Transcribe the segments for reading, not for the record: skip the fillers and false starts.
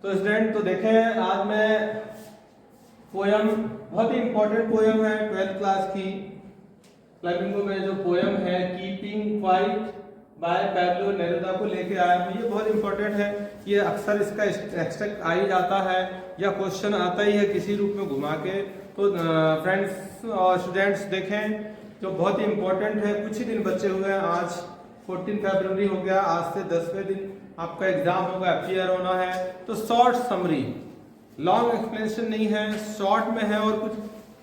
तो स्टूडेंट तो देखें आज मैं पोयम बहुत ही इंपॉर्टेंट पोयम है 12th क्लास की फ्लेमिंगो में जो पोयम है keeping quiet by Pablo Neruda को लेके आया हूँ। ये बहुत इंपॉर्टेंट है, ये अक्सर इसका एक्सट्रैक्ट आ ही जाता है या क्वेश्चन आता ही है किसी रूप में घुमा के। तो फ्रेंड्स और स्टूडेंट्स देखें जो बहुत ही इंपॉर्टेंट है, कुछ ही दिन बचे हुए हैं, आज 14 फरवरी हो गया, आज से 10वें दिन आपका एग्जाम होगा, अपियर होना है। तो शॉर्ट समरी, लॉन्ग एक्सप्लेनेशन नहीं है, शॉर्ट में है और कुछ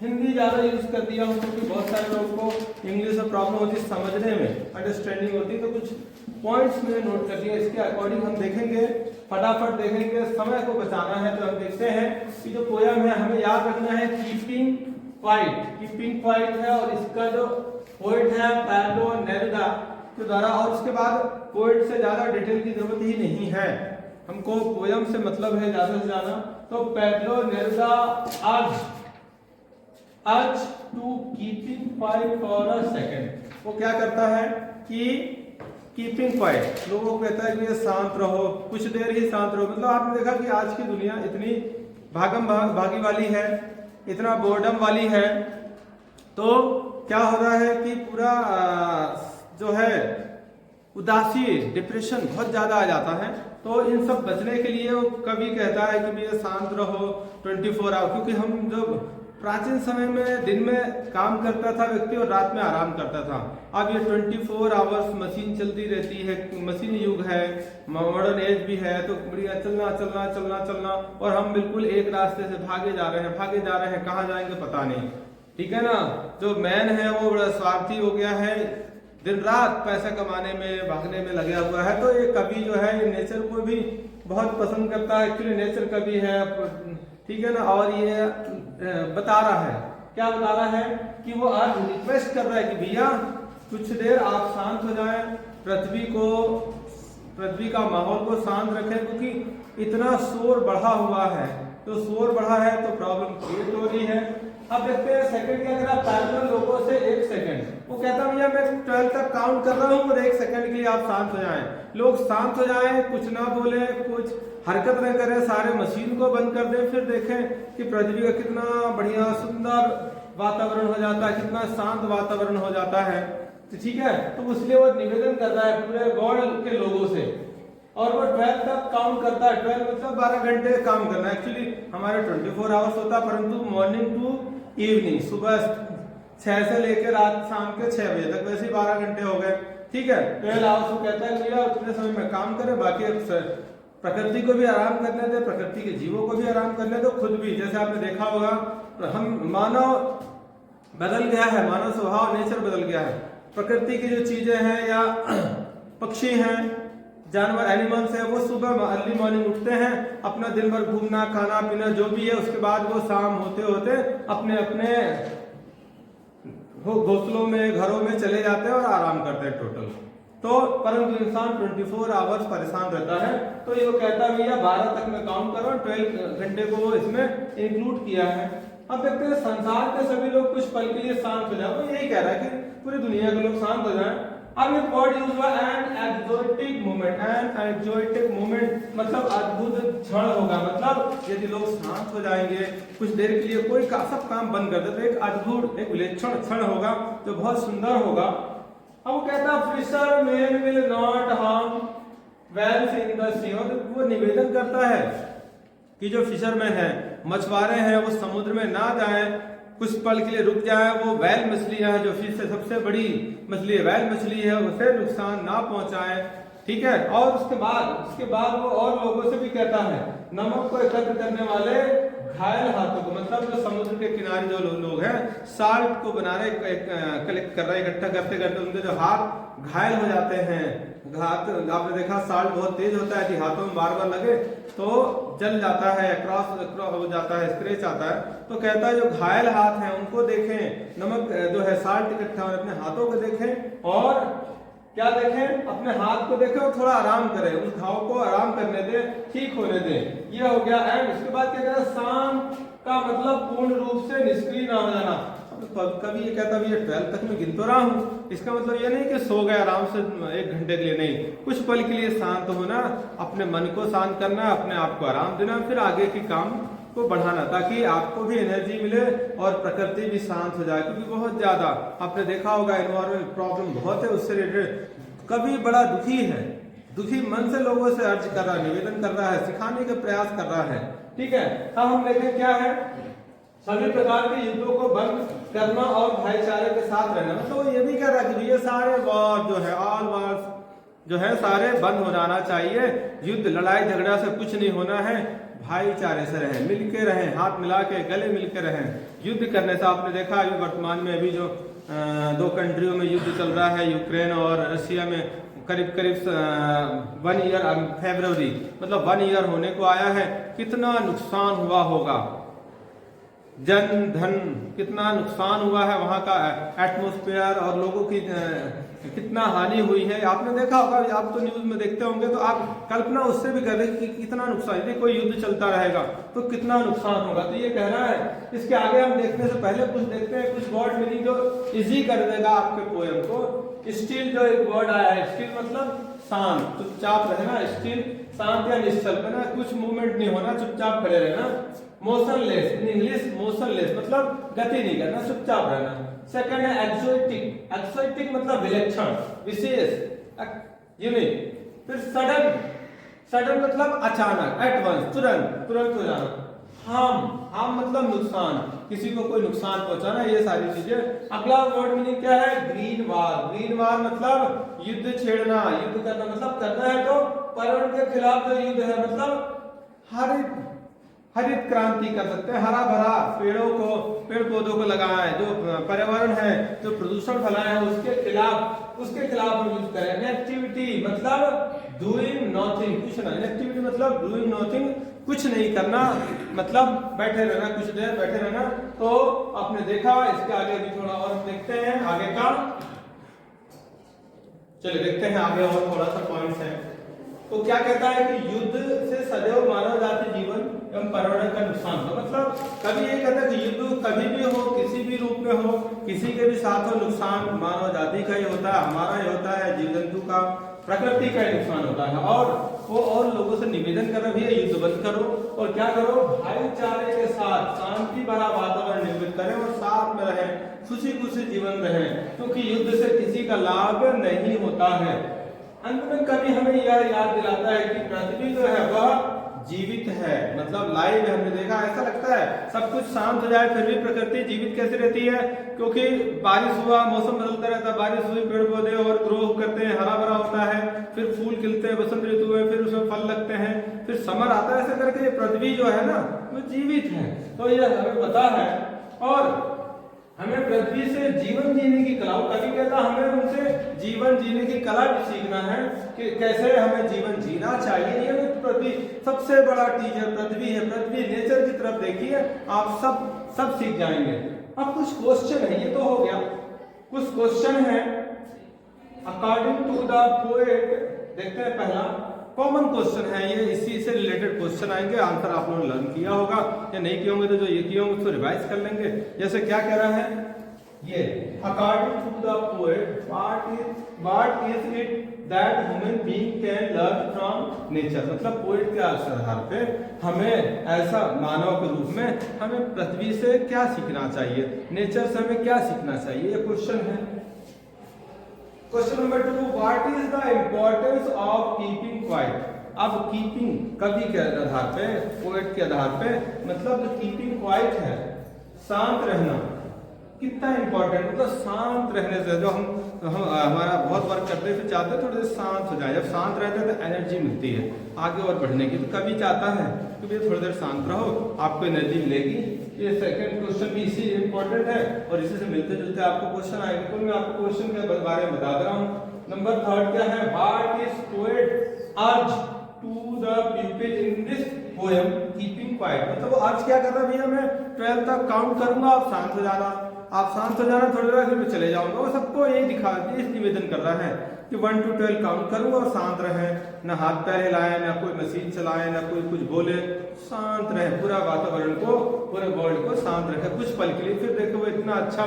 हिंदी ज़्यादा यूज कर दिया हूँ क्योंकि बहुत सारे लोगों को इंग्लिश में प्रॉब्लम होती है, समझने में अंडरस्टैंडिंग होती है, तो कुछ पॉइंट्स में नोट कर दिया। इसके अकॉर्डिंग हम देखेंगे, फटाफट देखेंगे, समय को बचाना है। तो हम देखते हैं कि जो पोयम है हमें याद रखना है कीपिंग क्वाइट है और इसका जो पोएट है पैब्लो नेरुदा के द्वारा, और उसके बाद पोएट से ज्यादा डिटेल की जरूरत ही नहीं है, हमको पोयम से मतलब है ज्यादा से ज्यादा। तो Pablo Neruda urge to keeping quiet for a second. वो क्या करता है कि कीपिंग क्वाइट, लोगों को कहता है कि ये शांत रहो, कुछ देर ही शांत रहो। मतलब आपने देखा कि आज की दुनिया इतनी भागम भागी वाली है, इतना बोर्डम वाली है, तो क्या हो रहा है कि पूरा जो है उदासी, डिप्रेशन बहुत ज्यादा आ जाता है। तो इन सब बचने के लिए वो कवि कहता है कि भैया शांत रहो 24 आवर, क्योंकि हम जब प्राचीन समय में दिन में काम करता था व्यक्ति और रात में आराम करता था, अब ये 24 आवर्स मशीन चलती रहती है, मशीन युग है, मॉडर्न एज भी है, तो बढ़िया चलना और हम बिल्कुल एक रास्ते से भागे जा रहे हैं, कहाँ जाएंगे पता नहीं, ठीक है ना। जो मैन है वो बड़ा स्वार्थी हो गया है, दिन रात पैसा कमाने में, भागने में लगा हुआ है। तो ये कवि जो है ये नेचर को भी बहुत पसंद करता है, एक्चुअली नेचर कवि है, ठीक है ना। और ये बता रहा है, क्या बता रहा है कि वो आज रिक्वेस्ट कर रहा है कि भैया कुछ देर आप शांत हो जाएं, पृथ्वी का माहौल को शांत रखें, क्योंकि इतना शोर बढ़ा हुआ है, तो शोर बढ़ा है तो प्रॉब्लम क्रिएट हो रही है। अब देखते हैं सेकंड क्या करा पैरेलल लोगों से 1 सेकंड, वो कहता है भैया मैं 12 तक काउंट कर रहा हूँ और 1 सेकंड के लिए आप शांत हो जाएं। लोग शांत हो जाएं, कुछ ना बोले, कुछ हरकत न करें, सारे मशीन को बंद कर दें, फिर देखें कि पृथ्वी का कितना बढ़िया सुंदर वातावरण हो जाता है, कितना शांत वातावरण हो जाता है। तो ठीक है, तो इसलिए वो निवेदन कर रहा है पूरे वर्ल्ड के लोगों से, और वो 12 तक काउंट करता है। 12 मतलब 12 घंटे काम करना, एक्चुअली हमारे 24 आवर्स होता है, परंतु मॉर्निंग टू इवनिंग, सुबह 6 से लेकर रात शाम के 6 बजे तक, वैसे 12 घंटे हो गए, ठीक है। 12 आवर्स को कहता है भैया उतने समय में काम करें, बाकी प्रकृति को भी आराम करने दे, प्रकृति के जीवों को भी आराम करने दो, खुद भी। जैसे आपने देखा होगा हम मानव बदल गया है, मानव स्वभाव, नेचर बदल गया है, प्रकृति की जो चीजें हैं या पक्षी हैं, जानवर, एनिमल्स है, वो सुबह अर्ली मॉर्निंग उठते हैं, अपना दिन भर घूमना, खाना पीना जो भी है, उसके बाद वो शाम होते होते अपने अपने घोंसलों में, घरों में चले जाते हैं और आराम करते हैं टोटल। तो परंतु इंसान 24 आवर्स परेशान रहता है। तो ये कहता है भैया 12 तक में काउंट करो, 12 घंटे को वो इसमें इंक्लूड किया है। अब देखते हैं संसार के सभी लोग कुछ पल के लिए शांत हो जाए, वो यही कह रहा है कि पूरी दुनिया के लोग शांत हो जाएं। अब ये वर्ड यूज हुआ एन एक्सोटिक मोमेंट, मतलब अद्भुत क्षण होगा, मतलब यदि लोग शांत हो जाएंगे कुछ देर के लिए, कोई सब काम बंद कर दे, तो एक अद्भुत, एक विलक्षण क्षण होगा जो बहुत सुंदर होगा। अब वो कहता है fisherman will not harm whales in the sea, और वो निवेदन करता है कि जो फिशरमैन है, मछुआरे हैं, वो समुद्र में ना जाएं, कुछ पल के लिए रुक जाए, वो वैल मछलियां हैं, जो फिश से सबसे बड़ी मछली है, वैल मछली है, उसे नुकसान ना पहुंचाएं, ठीक है। और उसके बाद वो और लोगों से भी कहता है नमक को एकत्र करने वाले घायल हाथों को, मतलब जो समुद्र के किनारे जो लोग हैं साल्ट को बना रहे, कलेक्ट कर रहे, इकट्ठा करते करते उनके जो हाथ घायल हो जाते हैं, हाथ आपने देखा साल्ट बहुत तेज होता है, कि हाथों में बार बार लगे तो जल जाता है, क्रॉस हो जाता है, स्क्रैच आता है। तो कहता है जो घायल हाथ हैं उनको देखें, नमक जो है साल्ट इकट्ठा अपने हाथों को देखें, और क्या देखें, अपने हाथ को देखें और थोड़ा आराम करें, उस घाव को आराम करने दें, ठीक होने दें। ये हो गया। एंड उसके बाद क्या कहता है शांत का मतलब पूर्ण रूप से निष्क्रिय ना हो जाना। तो कभी ये कहता भैया 12 तक मैं गिन तो रहा हूँ, इसका मतलब ये नहीं कि सो गए आराम से 1 घंटे के लिए, नहीं, कुछ पल के लिए शांत होना, अपने मन को शांत करना, अपने आप को आराम देना, फिर आगे के काम को बढ़ाना, ताकि आपको भी एनर्जी मिले और प्रकृति भी शांत हो जाए। क्योंकि बहुत ज्यादा आपने देखा होगा एनवायरमेंट प्रॉब्लम बहुत है, उससे रिलेटेड कभी बड़ा दुखी है, दुखी मन से लोगों से अर्ज कर रहा है, निवेदन कर रहा है, सिखाने का प्रयास कर रहा है। ठीक है, अब हम देखें क्या है, सभी प्रकार के युद्धों को बंद करना और भाईचारे के साथ रहना। मतलब वो ये भी कह रहा है कि ये सारे वॉर जो है, ऑल वॉर जो है सारे बंद हो जाना चाहिए, युद्ध लड़ाई झगड़ा से कुछ नहीं होना है, भाईचारे से रहें, मिलके रहें, हाथ मिला के गले मिलके रहें। युद्ध करने से आपने देखा अभी वर्तमान में अभी जो 2 कंट्रियों में युद्ध चल रहा है, यूक्रेन और रशिया में, करीब 1 ईयर फरवरी मतलब 1 ईयर होने को आया है। कितना नुकसान हुआ होगा, जन धन कितना नुकसान हुआ है, वहां का एटमॉस्फेयर और लोगों की कितना हानि हुई है, आपने देखा होगा, आप तो न्यूज में देखते होंगे, तो आप कल्पना उससे भी कर रहे कि कितना नुकसान, यदि कोई युद्ध चलता रहेगा तो कितना नुकसान होगा। तो ये कह रहा है, इसके आगे हम देखने से पहले कुछ देखते हैं, कुछ वर्ड मीनिंग जो इजी कर देगा आपके पोएम को। स्टिल जो एक वर्ड आया है, स्टिल मतलब शांत, चुपचाप रहना, स्टिल शांत या निश्चल रहना, कुछ मूवमेंट नहीं होना, चुपचाप खड़े रहना। मोशनलेस, इन इंग्लिश मोशनलेस मतलब गति नहीं करना, चुपचाप रहना। सेकंड है एक्सोटिक, एक्सोटिक मतलब विलक्षण, विशेष, यूनिक। फिर सडन, सडन मतलब अचानक, एट वंस, तुरंत, तुरंत हो जाना। हार्म मतलब नुकसान, किसी को कोई नुकसान पहुंचाना, ये सारी चीजें। अगला वर्ड मीनिंग क्या है, ग्रीन वार, ग्रीन वार मतलब युद्ध छेड़ना, युद्ध करना, मतलब करना है तो पर्यावरण के खिलाफ जो युद्ध है, मतलब हरित क्रांति कर सकते हैं, हरा भरा पेड़ों को, पेड़ पौधों को लगाएं, जो पर्यावरण है, जो प्रदूषण फैलाए हैं उसके खिलाफ हम यूज करें। इनएक्टिविटी मतलब डूइंग नथिंग, कुछ ना, इनएक्टिविटी मतलब डूइंग नथिंग, कुछ नहीं करना, मतलब बैठे रहना, कुछ देर बैठे रहना। तो आपने देखा, इसके आगे भी थोड़ा और देखते हैं आगे का, चलिए देखते हैं आगे और थोड़ा सा पॉइंट्स है। तो क्या कहता है कि युद्ध से सदैव मानव जाति जीवन एवं पर्यावरण का नुकसान हो, मतलब कभी ये कहता है कि युद्ध कभी भी हो, किसी भी रूप में हो, किसी के भी साथ हो, नुकसान मानव जाति का ही होता है, हमारा ही होता है, जीव जंतु का, प्रकृति का ही नुकसान होता है। और वो और लोगों से निवेदन कर रही है, युद्ध बंद करो और क्या करो, भाईचारे के साथ शांति भरा वातावरण निर्मित करें और साथ में रहें, खुशी खुशी जीवन रहें, क्योंकि युद्ध से किसी का लाभ नहीं होता है। अंत में कभी हमें यह याद दिलाता है कि पृथ्वी जो है वह जीवित है, मतलब लाइव है। हमने देखा, ऐसा लगता है सब कुछ शांत हो जाए फिर भी प्रकृति जीवित कैसे रहती है, क्योंकि बारिश हुआ, मौसम बदलता रहता है, बारिश हुई, पेड़ पौधे और ग्रो करते हैं, हरा भरा होता है, फिर फूल खिलते हैं बसंत ऋतु में, फिर उसमें फल लगते हैं, फिर समर आता है, ऐसा करके ये पृथ्वी जो है ना वो जीवित है। तो ये हमें पता है और हमें पृथ्वी से जीवन जीने की कला, कभी कहता हमें उनसे जीवन जीने की कला भी सीखना है कि कैसे हमें जीवन जीना चाहिए। ये पृथ्वी सबसे बड़ा टीचर पृथ्वी है, पृथ्वी नेचर की तरफ देखिए, आप सब सीख जाएंगे। अब कुछ क्वेश्चन है, ये तो हो गया, कुछ क्वेश्चन है अकॉर्डिंग टू द पोएट। देखते हैं, पहला कॉमन क्वेश्चन है, ये इसी से रिलेटेड क्वेश्चन आएंगे, आंसर आप लोगों ने लर्न किया होगा या नहीं किए होंगे तो जो ये किए होंगे उसको रिवाइज कर लेंगे। जैसे क्या कह रहा है ये, according to the poet what is it that human being can learn from nature, मतलब पोएट के आधार पे हमें ऐसा मानव के रूप में हमें पृथ्वी से क्या सीखना चाहिए, नेचर से हमें क्या सीखना चाहिए, ये क्वेश्चन है। Question number 2, what is the importance of keeping quiet. अब कीपिंग कवि के आधार पे, पोएट के आधार पे, मतलब कीपिंग क्वाइट है, शांत रहना कितना इंपॉर्टेंट, मतलब शांत रहने से जो हम हमारा बहुत वर्क करते हैं, चाहते हैं थोड़े देर शांत हो जाए, जब शांत रहते हैं तो एनर्जी मिलती है आगे और बढ़ने की। तो कभी चाहता है कि भैया थोड़ी देर शांत रहो, आपको एनर्जी मिलेगी। ये सेकंड क्वेश्चन भी इसी इंपॉर्टेंट है और इसी से मिलते जुलते आपको क्वेश्चन आएंगे, तो मैं आपको क्वेश्चन के बारे में बता दे रहा हूँ। नंबर 3 क्या है, what is poet urge to the people in this poem keeping quiet, मतलब वो अर्ज क्या कर रहा है, भैया मैं 12 तक काउंट करूंगा, आप शांत हो जाना, आप शांत हो जाना, थोड़ी देर फिर मैं चले जाऊंगा। वो सबको यही दिखा, इस निवेदन कर रहा है कि 1 to 12 काउंट करूं और शांत रहे, ना हाथ पैर हिलाएं, ना कोई मशीन चलाएं, ना कोई कुछ बोले, शांत रहे, पूरा वातावरण को, पूरे वर्ल्ड को शांत रखे कुछ पल के लिए। फिर देखो वो इतना अच्छा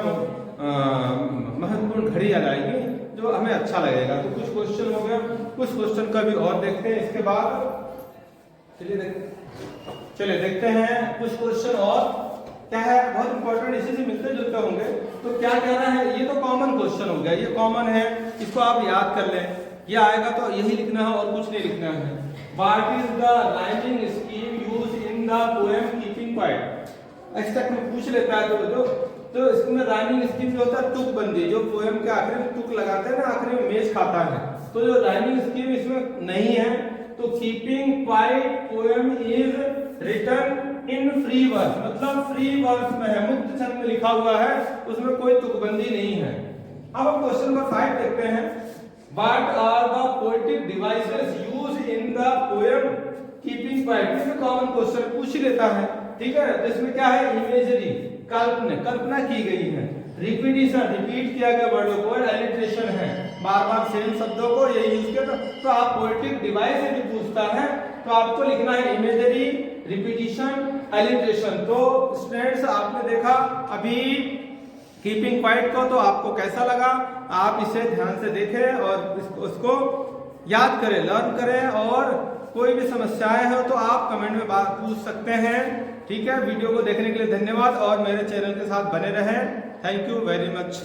महत्वपूर्ण घड़ी आ जाएगी जो हमें अच्छा लगेगा। तो कुछ क्वेश्चन हो गया, कुछ क्वेश्चन का भी और देखते हैं इसके बाद। चलिए देखते हैं कुछ क्वेश्चन और क्या है, बहुत इंपॉर्टेंट, इसी से मिलते जुलते होंगे। तो क्या कहना है, ये तो कॉमन क्वेश्चन हो गया, ये कॉमन है, इसको आप याद कर लें। ये आएगा तो यही लिखना है और कुछ नहीं लिखना है। What is the rhyming scheme use in the poem keeping quite. Extract में पूछ लेता है तो इसमें राइमिंग स्कीम जो होता है तुकबंदी, जो पोएम के आखिरी में तुक लगाते हैं ना, आखिरी में मेज खाता है, तो जो राइमिंग स्कीम इसमें नहीं है। तो keeping quiet poem is written in free verse, मतलब फ्री वर्स में है, मुक्त छंद में लिखा हुआ है, उसमें कोई तुकबंदी नहीं है। अब हम क्वेश्चन नंबर 5 देखते हैं। What are the poetic devices used in the poem keeping quiet. इसमें कॉमन क्वेश्चन पूछ ही लेता है, ठीक है। तो इसमें क्या है, इमेजरी, कल्पना की गई है, रिपीटिशन, रिपीट किया गया वर्डों को, एलिट्रेशन है, बार बार सेम शब्दों को यही यूज किया। तो आप पोएटिक डिवाइस यदि पूछता है तो आपको लिखना है इमेजरी, रिपीटिशन, एलिट्रेशन। तो स्टूडेंट्स आपने देखा अभी कीपिंग क्वाइट को, तो आपको कैसा लगा, आप इसे ध्यान से देखें और उसको याद करें, लर्न करें, और कोई भी समस्याएं हो तो आप कमेंट में बात पूछ सकते हैं, ठीक है। वीडियो को देखने के लिए धन्यवाद और मेरे चैनल के साथ बने रहें। Thank you very much.